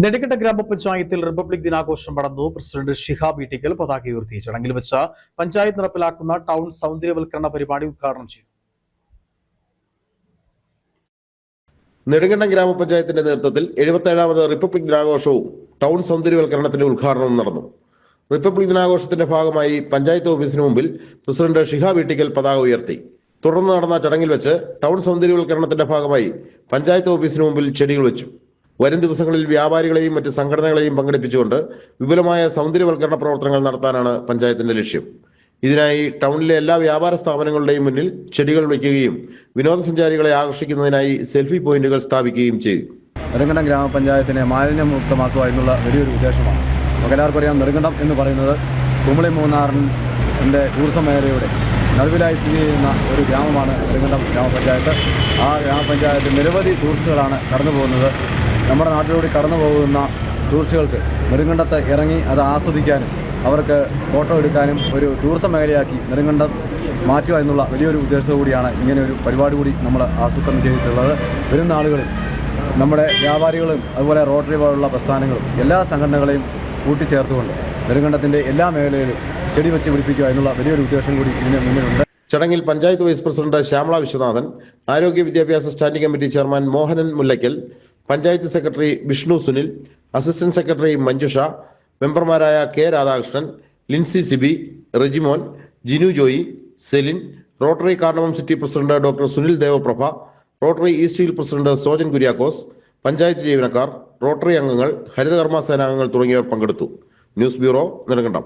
നെടുങ്കണ്ടം ഗ്രാമപഞ്ചായത്തിൽ റിപ്പബ്ലിക് ദിനാഘോഷം നടന്നു. പ്രസിഡന്റ് ഷിഹാബ് ഇട്ടിക്കൽ പതാക ഉയർത്തി. ചടങ്ങിൽ വെച്ച് പഞ്ചായത്ത് നടപ്പിലാക്കുന്ന ടൗൺ സൗന്ദര്യവൽക്കരണ പരിപാടി ഉദ്ഘാടനം ചെയ്തു. നെടുങ്കണ്ടം ഗ്രാമപഞ്ചായത്തിന്റെ നേതൃത്വത്തിൽ 77ാമത് റിപ്പബ്ലിക് ദിനാഘോഷവും ടൗൺ സൗന്ദര്യവൽക്കരണത്തിന്റെ ഉദ്ഘാടനവും നടന്നു. റിപ്പബ്ലിക് ദിനാഘോഷത്തിന്റെ ഭാഗമായി പഞ്ചായത്ത് ഓഫീസിന് മുമ്പിൽ പ്രസിഡന്റ് ഷിഹാബ് ഇട്ടിക്കൽ പതാക ഉയർത്തി. തുടർന്ന് നടന്ന ചടങ്ങിൽ വെച്ച് ടൗൺ സൗന്ദര്യവൽക്കരണത്തിന്റെ ഭാഗമായി പഞ്ചായത്ത് ഓഫീസിന് മുമ്പിൽ ചെടികൾ വെച്ചു. വരും ദിവസങ്ങളിൽ വ്യാപാരികളെയും മറ്റ് സംഘടനകളെയും പങ്കെടുപ്പിച്ചുകൊണ്ട് വിപുലമായ സൗന്ദര്യവൽക്കരണ പ്രവർത്തനങ്ങൾ നടത്താനാണ് പഞ്ചായത്തിന്റെ ലക്ഷ്യം. ഇതിനായി ടൗണിലെ എല്ലാ വ്യാപാര സ്ഥാപനങ്ങളുടെയും മുന്നിൽ ചെടികൾ വയ്ക്കുകയും വിനോദസഞ്ചാരികളെ ആകർഷിക്കുന്നതിനായി സെൽഫി പോയിന്റുകൾ സ്ഥാപിക്കുകയും ചെയ്തു. നെടുങ്കണ്ടം ഗ്രാമപഞ്ചായത്തിനെ മാലിന്യമുക്തമാക്കുക എന്നുള്ള വലിയൊരു ഉദ്ദേശമാണ്. എല്ലാവർക്കും അറിയാം, നെടുങ്കണ്ടം എന്ന് പറയുന്നത് കുമളി മൂന്നാറിൻ്റെ ടൂറിസം മേഖലയുടെ നടുവിലായി സ്ഥിതി ചെയ്യുന്ന ഒരു ഗ്രാമമാണ് നെടുങ്കണ്ടം ഗ്രാമപഞ്ചായത്ത്. ആ ഗ്രാമപഞ്ചായത്തിൽ നിരവധി ടൂറിസ്റ്റുകളാണ് കടന്നു പോകുന്നത്. നമ്മുടെ നാട്ടിലൂടെ കടന്നു പോകുന്ന ടൂറിസ്റ്റുകൾക്ക് നെടുങ്കണ്ടത്ത് ഇറങ്ങി അത് ആസ്വദിക്കാനും അവർക്ക് ഫോട്ടോ എടുക്കാനും ഒരു ടൂറിസം മേഖലയാക്കി നെടുങ്കണ്ടം മാറ്റുക എന്നുള്ള വലിയൊരു ഉദ്ദേശത്തോടു കൂടിയാണ് ഇങ്ങനെ ഒരു പരിപാടി കൂടി നമ്മൾ ആസൂത്രണം ചെയ്തിട്ടുള്ളത്. വരുന്ന ആളുകളിൽ നമ്മുടെ വ്യാപാരികളും അതുപോലെ റോട്ടറി പോലുള്ള പ്രസ്ഥാനങ്ങളും എല്ലാ സംഘടനകളെയും കൂട്ടിച്ചേർത്തുകൊണ്ട് നെടുങ്കണ്ടത്തിൻ്റെ എല്ലാ മേഖലയിലും ചെടി വെച്ച് പിടിപ്പിക്കുക എന്നുള്ള വലിയൊരു ഉദ്ദേശം കൂടി ഇതിന് മുന്നിലുണ്ട്. ചടങ്ങിൽ പഞ്ചായത്ത് വൈസ് പ്രസിഡന്റ് ശ്യാമള വിശ്വനാഥൻ, ആരോഗ്യ വിദ്യാഭ്യാസ standing committee chairman Mohanan Mullakkal, panchayat secretary Vishnu Sunil, assistant secretary Manjusha, മെമ്പർമാരായ കെ രാധാകൃഷ്ണൻ, ലിൻസി സിബി, റെജിമോൻ, ജിനു ജോയി, സെലിൻ, റോട്ടറി കാർണവം city president doctor Sunil Devaprabha, rotary east hill president Sojan Kuriakose, panchayat ജീവനക്കാർ, റോട്ടറി അംഗങ്ങൾ, ഹരിതകർമ്മ സേനാംഗങ്ങൾ തുടങ്ങിയവർ പങ്കെടുത്തു. News bureau, Nedumkandam.